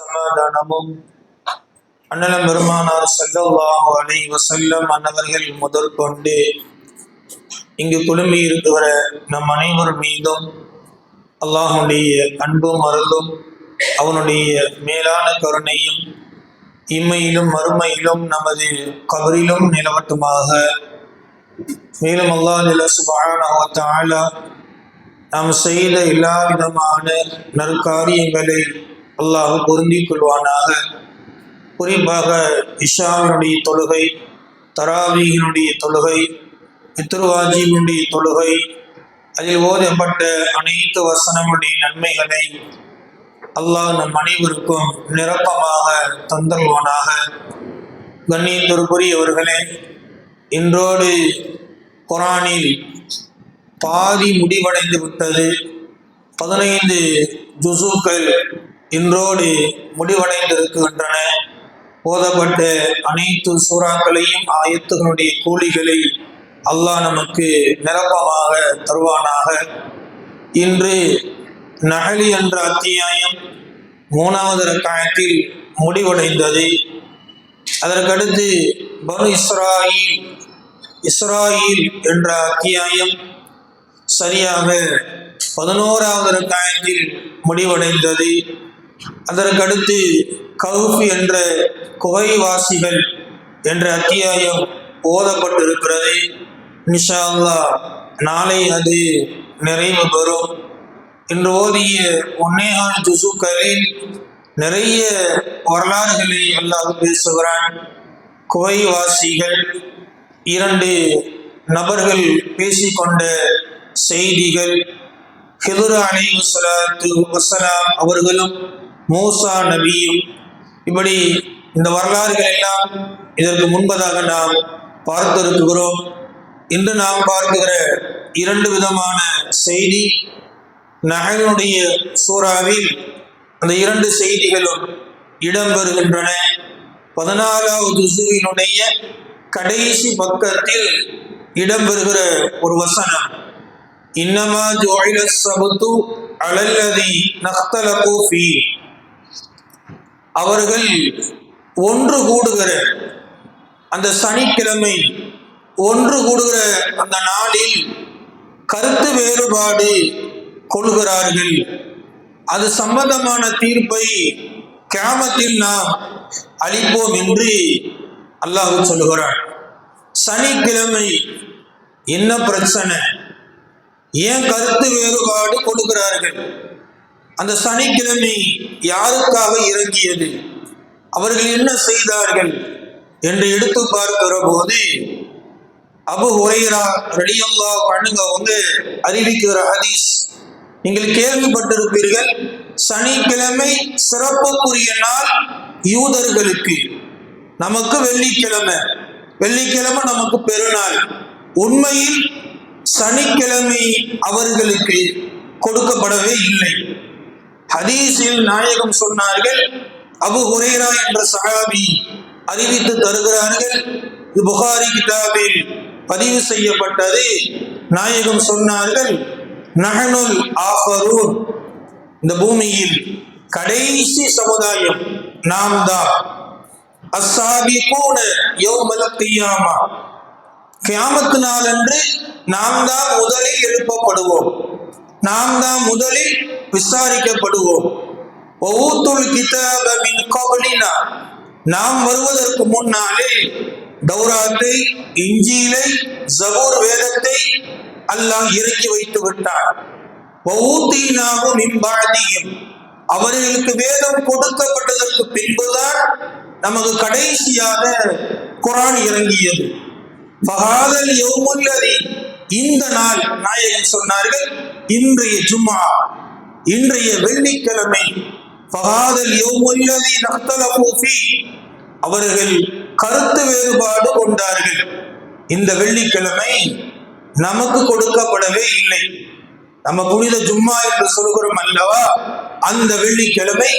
சமாதானமும் அண்ணலம் பெருமானார் ஸல்லல்லாஹு அலைஹி வஸல்லம் அன்னவர்கள் முதற்கொண்டு இங்கு குழுமி இருக்கிற நம் அனைவர் மீதும் அல்லாஹ்வுடைய அன்பும் அருளும் அவனுடைய மேலான கருணையும் இம்மையிலும் மறுமையிலும் நமது கபரிலும் நிலவட்டுமாக. மேலும் அல்லாஹ் சுப்ஹானஹு வ தஆலா நாம் செய்த எல்லா விதமான நற்காரியங்களை அல்லாஹ் பொருந்திக் கொள்வானாக. குறிப்பாக இஷாவினுடைய தொழுகை, தராவீஹினுடைய தொழுகை, இத்ருவாஜினுடைய தொழுகை, அதில் ஓதப்பட்ட அனைத்து வசனங்களுடைய நன்மைகளை அல்லாஹ் நம் அனைவருக்கும் நிரப்பமாக தந்தருவானாக. கண்ணியத்திற்குரியவர்களே, இன்றோடு குர்ஆனில் பாதி முடிவடைந்து விட்டது. 15 ஜுஸுக்கள் இன்றோடு முடிவடைந்திருக்கின்றன. ஓதப்பட்ட அனைத்து சூறாக்களையும் ஆயத்துகளுடைய கூலிகளை அல்லாஹ் நமக்கு நிரப்பமாக தருவானாக. இன்று நஹ்ல் என்ற அத்தியாயம் 3வது ரக்அத்தில் முடிவடைந்தது. அதற்கடுத்து பனு இஸ்ராயில் என்ற அத்தியாயம் சரியாக 11வது ரக்அத்தில் முடிவடைந்தது. அதற்கடுத்து கஹ்ஃப் என்ற குகைவாசிகள் என்ற அத்தியாயம் ஓதப்பட்டிருக்கிறது. இன்ஷா அல்லாஹ் நாளை அது நிறைவு பெறும். இன்று ஓதிய 1 ஜுஸுக்களில் நிறைய வரலாறுகளை அல்லாஹ் பேசுகிறான். குகைவாசிகள் 2 நபர்கள் பேசிக்கொண்ட செய்திகள், ஹிதுர் அலைஹிஸ்ஸலாத்து வஸ்ஸலாம் அவர்களும் மூசா நபியும், இப்படி இந்த வரலாறுகள் எல்லாம் இதற்கு முன்பதாக நாம் பார்த்திருக்கிறோம். இன்று நாம் பார்க்கிற 2 விதமான செய்தி நஹ்லுடைய சூறாவில் அந்த 2 செய்திகளும் இடம்பெறுகின்றன. 14வது ஜுஸுவினுடைய கடைசி பக்கத்தில் இடம்பெறுகிற ஒரு வசனம், இன்னமா ஜுஇல ஸபது அலல்லதி நக்தலகு ஃபீ, அவர்கள் ஒன்று கூடுகிற அந்த சனிக்கிழமை, ஒன்று கூடுகிற அந்த நாளில் கருத்து வேறுபாடு கொள்கிறார்கள். அது சம்பந்தமான தீர்ப்பை கியாமத்தில் நாம் அளிப்போம் என்று அல்லாஹ் சொல்லுகிறான். சனிக்கிழமை என்ன பிரச்சனை? ஏன் கருத்து வேறுபாடு கொடுக்கிறார்கள்? அந்த சனிக்கிழமை யாருக்காக இறங்கியது? அவர்கள் என்ன செய்தார்கள் என்று எடுத்து பார்க்கிற போது அபூ ஹுரைரா ரலியல்லாஹு அன்ஹு அவங்க அறிவிக்கிற ஹதீஸ் நீங்கள் கேள்விப்பட்டிருப்பீர்கள். சனிக்கிழமை சிறப்புக்குரிய நாள் யூதர்களுக்கு, நமக்கு வெள்ளிக்கிழமை நமக்கு பெருநாள். உண்மையில் சனிக்கிழமை அவர்களுக்கு கொடுக்கப்படவே இல்லை. ஹதீஸில் நாயகம் சொன்னார்கள், அபூ ஹுரைரா என்ற சஹாபி அறிவித்து தருகிறார்கள், இது புகாரி கிதாபில் பதிவு செய்யப்பட்டது. நாயகம் சொன்னார்கள், நஹ்னுல் ஆஃபரூன், இந்த பூமியில் கடைசி சமுதாயம் நாம் தான். அஸ்ஸாபிகூன யௌமல் கியாமா, கியாமத் நாள் அன்று நாம் தான் முதலில் எழுப்பப்படுவோம், நாம் தான் முதலில் விசாரிக்கப்படுவோம். வஊத்துல் கிதாப மின் கப்லினா, நாம் வருவதற்கு முன்னாலே தௌராத்தை, இன்ஜீலை, ஜபூர் வேதத்தை அல்லாஹ் இறக்கி வைத்து விட்டார். வஊதீனாஹு மின் பஅதிஹிம், அவர்களுக்கு வேதம் கொடுக்கப்பட்டதற்கு பின்புதான் நமக்கு கடைசியாக குர்ஆன் இறங்கியது. ஃபஹாதல் யௌமுல்லதி, இந்த நாள் நாயகம் சொன்னார்கள், இன்றைய ஜும்ஆ, இன்றைய வெள்ளிக்கிழமை. ஃபஹாதல் யௌமுல்லதி நக்தலஃபு ஃபீ, அவர்கள் கருத்து வேறுபாடு கொண்டார்கள். இந்த வெள்ளிக்கிழமை நமக்கு கொடுக்கப்படவே இல்லை. நம்ம புனித ஜும்மா என்று சொல்கிறோம் அல்லவா, அந்த வெள்ளிக்கிழமை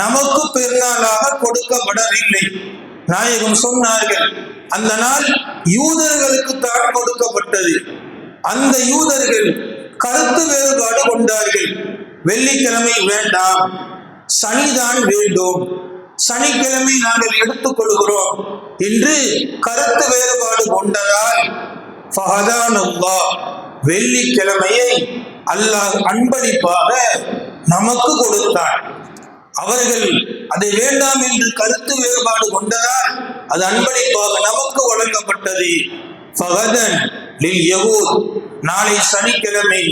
நமக்கு பெருநாளாக கொடுக்கப்படவில்லை. நாயகம் சொன்னார்கள், அந்த நாள் யூதர்களுக்கு தான் கொடுக்கப்பட்டது. அந்த யூதர்கள் கருத்து வேறுபாடு கொண்டார்கள். வெள்ளிக்கிழமை வேண்டாம், சனிதான் வேண்டும், சனிக்கிழமை நாங்கள் எடுத்துக் கொள்கிறோம் என்று கருத்து வேறுபாடு கொண்டதால் ஃபஹதான் அல்லாஹ், வெள்ளிக்கிழமையை அல்லாஹ் அன்பளிப்பாக நமக்கு கொடுத்தார். அவர்கள் அதை வேண்டாம் என்று கருத்து வேறுபாடு கொண்டதால் அது அன்பளிப்பாக நமக்கு வழங்கப்பட்டது. ஃபஹதன் லில் யஹூத், நாளை சனிக்கிழமை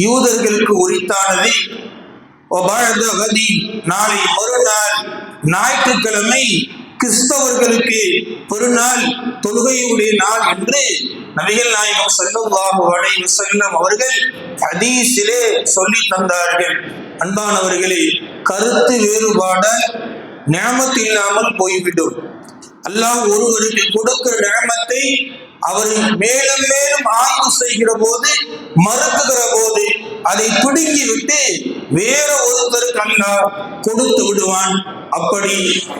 யூதர்களுக்கு உரித்தானது. நாளை மறுநாள் ஞாயிற்றுக்கிழமை கிறிஸ்தவர்களுக்கு பெருநாள், தொழுகையுடைய நாள் என்று நபிகள் நாயகம் ஸல்லல்லாஹு அலைஹி வஸல்லம் அவர்கள் ஹதீஸிலே சொல்லி தந்தார்கள். அன்பானவர்களே, கருத்து வேறுபாட நிஅமத் இல்லாமல் போய்விடும். அல்லாஹ் ஒருவருக்கு கொடுக்கிற நிஅமத்தை அவர் மேலும் மேலும் ஆய்வு செய்கிற போது, மறுக்குகிற போது அதை பிடுங்கி விட்டு வேற ஒருத்தருக்கு அல்லாஹ் கொடுத்து விடுவான். அப்படி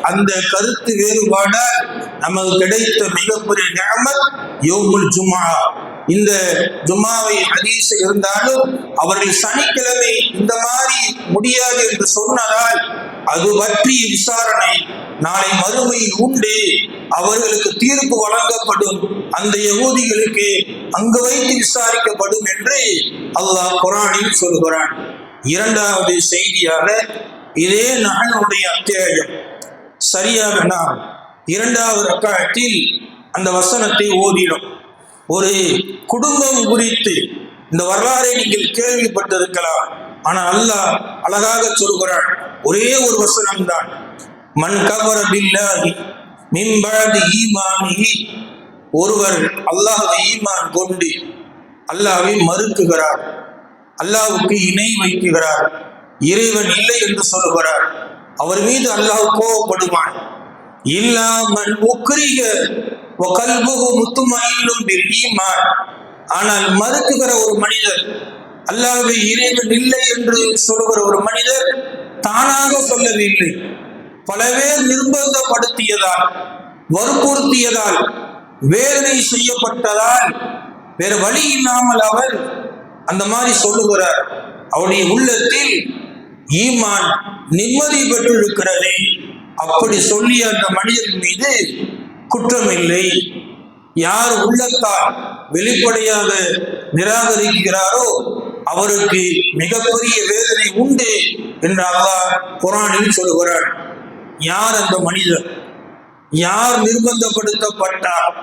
அந்த கருத்து வேறுபாடால் நமக்கு கிடைத்த மிகப்பெரிய நிஅமத் யௌமுல் ஜும்ஆ. இந்த ஜும்மாவை ஹதீஸ் இருந்தாலும் அவர்கள் சனிக்கிழமை இந்த மாதிரி முடியாது என்று சொன்னதால் அது பற்றிய விசாரணை நாளை மறுமையில் உண்டு. அவர்களுக்கு தீர்ப்பு வழங்கப்படும், அந்த யகூதிகளுக்கு அங்கு வைத்து விசாரிக்கப்படும் என்று அல்லாஹ் குர்ஆனில் சொல்கிறான். இரண்டாவது செய்தியாக, இதே நஹலுடைய அத்தியாயம் சரியாக நாம் இரண்டாவது ரக்காத்தில் அந்த வசனத்தை ஓதினோம். ஒரு குடும்பம் குறித்து இந்த வரலாறை நீங்கள் கேள்விப்பட்டிருக்கலாம். ஆனால் அல்லாஹ் அழகாக சொல்கிறான். ஒரே ஒரு வசனம் தான், மன் கஃபர பில்லாஹி மின் பஅதி ஈமானிஹி, ஒருவர் அல்லாஹ்வை ஈமான் கொண்டு அல்லாஹ்வை மறுக்குகிறார், அல்லாஹ்வுக்கு இணை வைக்குகிறார், இறைவன் இல்லை என்று சொல்லுகிறார், அவர் மீது அல்லாஹ் கோபப்படுவான். இல்லா மன் உக்ரிஹ வ கல்புஹு முத்மஇன்னும் பில் ஈமான், ஆனால் மறுக்குகிற ஒரு மனிதர், அல்லாஹ்வை இறைவன் இல்லை என்று சொல்லுகிற ஒரு மனிதர் தானாக சொல்லவில்லை, பல பேர் நிர்பந்தப்படுத்தியதால், வற்புறுத்தியதால், வேதனை செய்யப்பட்டதால், வேற வழி இல்லாமல் அவர் அந்த மாதிரி சொல்லுகிறார். அவருடைய உள்ளத்தில் ஈமான் நிம்மதி பெற்றிருக்கிறது. அப்படி சொல்லிய அந்த மனிதன் மீது குற்றம் இல்லை. யார் உள்ளத்தால் வெளிப்படையாக நிராகரிக்கிறாரோ அவருக்கு மிகப்பெரிய வேதனை உண்டு என்று அல்லாஹ் குர்ஆனில் சொல்கிறார். யார் அந்த மனிதர்? யார் நிர்பந்தப்படுத்தப்பட்டார்?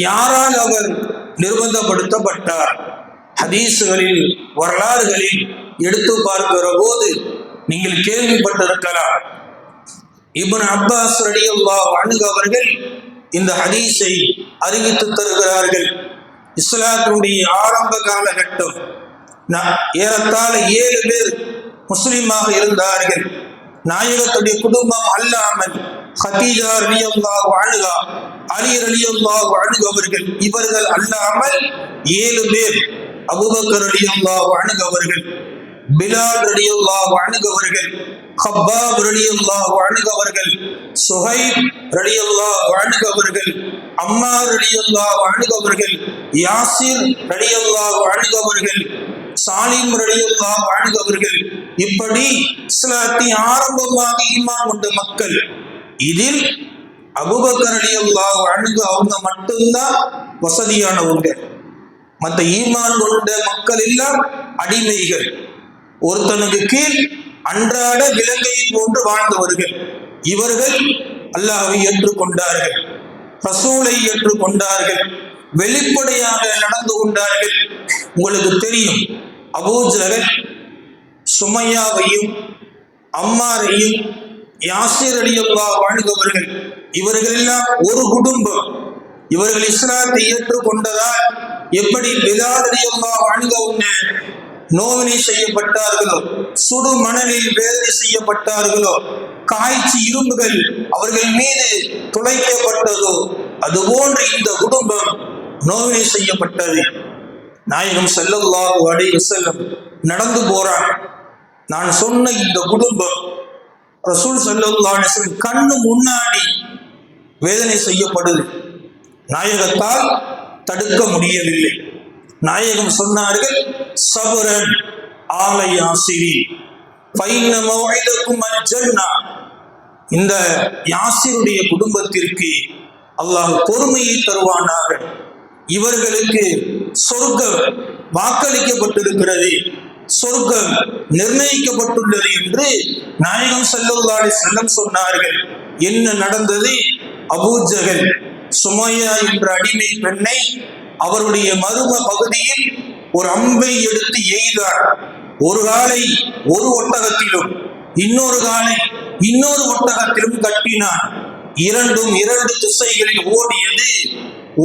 யாரால் அவர் நிர்பந்தப்படுத்தப்பட்டார்? ஹதீஸ்களில், வரலாறுகளில் எடுத்து பார்க்கிற போது நீங்கள் கேள்விப்பட்டிருக்கலாம். இப்னு அப்பாஸ் ரலியல்லாஹு அன்ஹு அவர்கள் இந்த ஹதீஸை அறிவித்து தருகிறார்கள். இஸ்லாத்தினுடைய ஆரம்ப காலகட்டம், ஏறத்தாழ 7 பேர் முஸ்லிமாக இருந்தார்கள். நாயகத்துடைய குடும்பம் அல்லாமல் ஹதீஜா ரலியல்லாஹு அன்ஹா, அலி ரலியல்லாஹு அன்ஹு அவர்கள், இவர்கள் அல்லாமல் 7 பேர், அபூபக்கர் ரலியல்லாஹு அன்ஹு அவர்கள், பிலால் ரலியல்லாஹு அன்ஹு அவர்கள், கப்பாப் ரலியல்லாஹு அன்ஹு அவர்கள், சுஹைப் ரலியல்லாஹு அன்ஹு அவர்கள், அம்மார் ரலியல்லாஹு அன்ஹு அவர்கள், யாசிர் ரலியல்லாஹு அன்ஹு அவர்கள், சாலிம் ரலியல்லாஹு அன்ஹு அவர்கள், இப்படி இஸ்லாத்தை ஆரம்பமாக ஈமான் கொண்ட மக்கள். இதில் அபூபக்கர் ரலியல்லாஹு அன்ஹு அவங்க மட்டும்தான் வசதியானவங்க. மற்ற ஈமான் கொண்ட மக்கள் எல்லாம் அடிமைகள், ஒருத்தனுக்கு கீழ் அன்றாட விலங்கை போன்று வாழ்ந்தவர்கள். இவர்கள் அல்லாஹ்வை ஏற்றுக்கொண்டார்கள், ரசூலை ஏற்றுக்கொண்டார்கள், வெளிப்படையாக நடந்து கொண்டார்கள். உங்களுக்கு தெரியும், அபூ ஜஹல் சுமையாவையும் அம்மாரையும் யாசிர் ரலியல்லாஹு அன்ஹு அவர்கள், இவர்கள் எல்லாம் ஒரு குடும்பம். இவர்கள் இஸ்லாத்தை ஏற்றுக்கொண்டதால் எப்படி பிலால் ரலியல்லாஹு அன்ஹு அவங்க நோவினை செய்யப்பட்டார்களோ, சுடு மணலில் வேதனை செய்யப்பட்டார்களோ, காய்ச்சி இரும்புகள் அவர்கள் மீது துளைக்கப்பட்டதோ, அதுபோன்று இந்த குடும்பம் நோவினை செய்யப்பட்டது. நாயகம் ஸல்லல்லாஹு அலைஹி வஸல்லம் நடந்து போறான். நான் சொன்ன இந்த குடும்பம் ரசூல் ஸல்லல்லாஹு அலைஹி வஸல்லம் கண்ணு முன்னாடி வேதனை செய்யப்படுது. நாயகத்தால் தடுக்க முடியவில்லை. நாயகம் சொன்னார்கள், சபரன் ஆலை யாசிரி, ஃபைன்ன மவ்இதக்கும் அல் ஜன்னah. இந்த யாசிருடைய குடும்பத்திற்கு அல்லாஹ் பொறுமையை தருவானாக. இவர்களுக்கு சொர்க்கம் வாக்களிக்கப்பட்டிருக்கிறது, சொர்க்கம் நிர்ணயிக்கப்பட்டுள்ளது என்று நாயகம் ஸல்லல்லாஹு அலைஹி வஸல்லம் சொன்னார்கள். என்ன நடந்தது? அபூ ஜஹல் சுமையா என்ற அடிமை பெண்ணை அவருடைய மரும பகுதியில் ஒரு அம்பை எடுத்து எய்தார். ஒரு காலை ஒரு ஒட்டகத்திலும் இன்னொரு காலை இன்னொரு ஒட்டகத்திலும் கட்டினான். இரண்டும் இரண்டு திசைகளில் ஓடியது.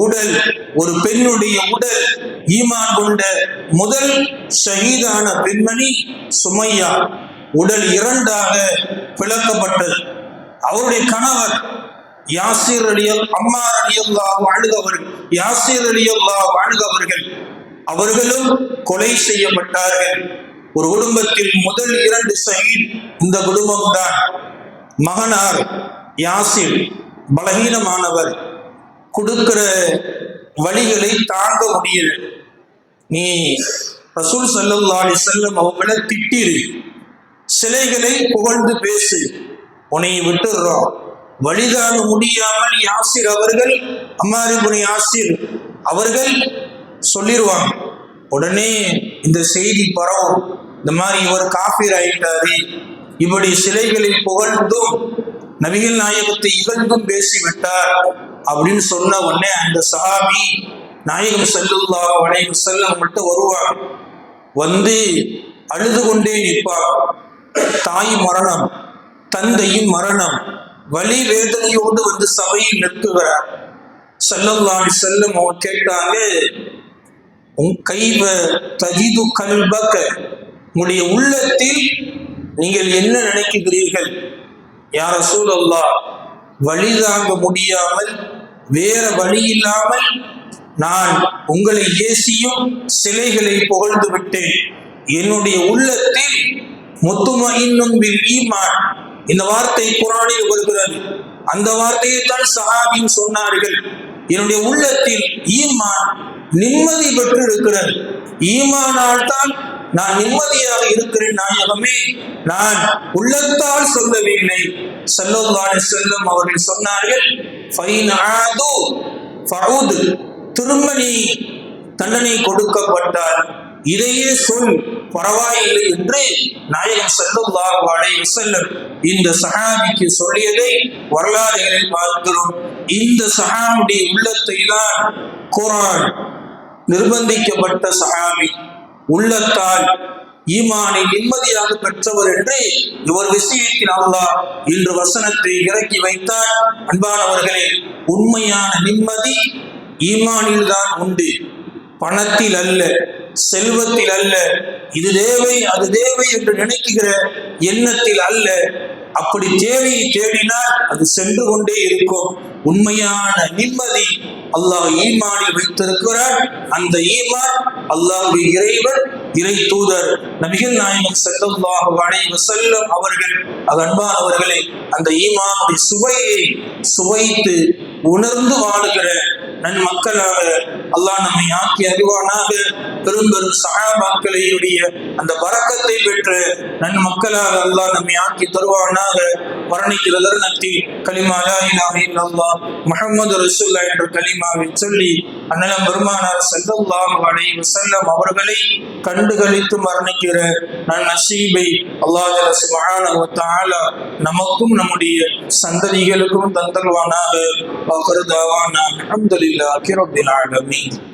உடல், ஒரு பெண்ணுடைய உடல், ஈமான் கொண்ட முதல் ஷஹீதான பெண்மணி சுமையா உடல் இரண்டாக பிளக்கப்பட்டது. அவருடைய கணவர் யாசிர் அம்மார் ரலியல்லாஹு அன்ஹு அவர்கள், யாசிர் ரலியல்லாஹு அன்ஹு அவர்கள், அவர்களும் கொலை செய்யப்பட்டார்கள். ஒரு குடும்பத்தில் முதல் இரண்டு ஷஹீத் இந்த குடும்பம்தான். மகனார் யாசிர் பலகீனமானவர், கொடுக்கிற வழிகளை தாங்க முடியல. நீ ரசூல் ஸல்லல்லாஹு அலைஹி வஸல்லம் அவங்களை திட்டிரு, சிலைகளை புகழ்ந்து பேசு, உன்னை விட்டுடுறோம். வழிதாங்க முடியாமல் யாசிர் அவர்கள், அம்மார் இப்னு யாசிர் அவர்கள் சொல்லிடுவாங்க. உடனே இந்த செய்தி பரவும், இந்த மாதிரி இவர் காஃபிர் ஆயிட்டாரு, இப்படி சிலைகளை புகழ்ந்தும் நபிகள் நாயகத்தை இகழ்ந்தும் பேசிவிட்டார் அப்படின்னு சொன்ன உடனே அந்த சஹாபி நாயகம் ஸல்லல்லாஹு அலைஹி வஸல்லம் மட்டும் வருவார். வந்து அழுது கொண்டே நிற்பார். தாய் மரணம், தந்தையும் மரணம், வலி வேதனையோடு வந்து சபையில் நிற்குகிறார். ஸல்லல்லாஹு அலைஹி வஸல்லம் அவர் கேட்டாங்க, கைவ தஜிது கல்பக, உங்களுடைய உள்ளத்தில் நீங்கள் என்ன நினைக்கிறீர்கள்? யா ரசூலல்லாஹ், வழி தாங்க முடியாமல் வேற வழி இல்லாமல் நான் உங்களை ஏசியும் சிலைகளை புகழ்ந்து விட்டேன். என்னுடைய உள்ளத்தில் முத்துமஇன்னுன் பில் ஈமான், இந்த வார்த்தை குர்ஆனில் வருகிறது. அந்த வார்த்தையை தான் சஹாபியும் சொன்னார்கள். என்னுடைய உள்ளத்தில் ஈமான் நிம்மதி பெற்று இருக்கிறது, ஈமானால் தான் நான் நிம்மதியாக இருக்கிறேன் நாயகமே, நான் உள்ளத்தால் சொல்லவில்லை. ஸல்லல்லாஹு அலைஹி வஸல்லம் அவர்கள் சொன்னார்கள், ஃபைன் ஆது ஃபஊத், திரும்ப நீ தண்டனை கொடுக்கப்பட்டால் இதையே சொல், பரவாயில்லை என்று நாயகம் ஸல்லல்லாஹு அலைஹி வஸல்லம் இந்த சஹாபிக்கு சொல்லியதை வரலாறுகளில் பார்க்கிறோம். இந்த சஹாபியுடைய உள்ளத்தை தான் குர்ஆன் நிர்பந்திக்கப்பட்ட சஹாபி, உள்ளத்தால் ஈமானை நிம்மதியாக பெற்றவர் என்று இவர் விஷயத்தில் அல்லாஹ் இன்று வசனத்தை இறக்கி வைத்தார். அன்பானவர்களே, உண்மையான நிம்மதி ஈமானில் தான் உண்டு, பணத்தில் அல்ல, செல்வத்தில் அல்ல, இது தேவை அது தேவை என்று நினைக்கிற எண்ணத்தில் அல்ல. அப்படி தேவையை தேடினால் அது சென்று கொண்டே இருக்கும். உண்மையான நிம்மதி அல்லாஹ் ஈமானில் வைத்திருக்கிறார். அந்த ஈமான் அல்லாஹ்வுடைய இறைவன், இறை தூதர் நபிகள் நாயகம் ஸல்லல்லாஹு அலைஹி வஸல்லம் அவர்கள், அன்பானவர்களே, அந்த ஈமானுடைய சுவையை சுவைத்து உணர்ந்து வாழுகிற நன்மக்களாக அல்லாஹ் நம்மை ஆக்கி அறிவானாக. பெரும் பெரும் சஹாபாக்களுடைய அந்த பரக்கத்தை பெற்ற நன்மக்களாக அல்லாஹ் நம்மை ஆக்கி தருவானாக. மரணிக்கிற தருணத்தில் கலிமா லா இலாஹ இல்லல்லாஹ் முஹம்மது ரசூலுல்லாஹ் என்ற கலிமாவை சொல்லி அன்னலம் பெருமானார் ஸல்லல்லாஹு அலைஹி வஸல்லம் அவர்களை கண்டுகளித்து மரணிக்கிற நசீபை அல்லாஹ் சுப்ஹானஹு வ தஆலா நமக்கும் நம்முடைய சந்ததிகளுக்கும் தந்தல்வானாக. வ கர்தாவானா அல்ஹம்துலில்லாஹி ரப்பில் ஆலமீன்.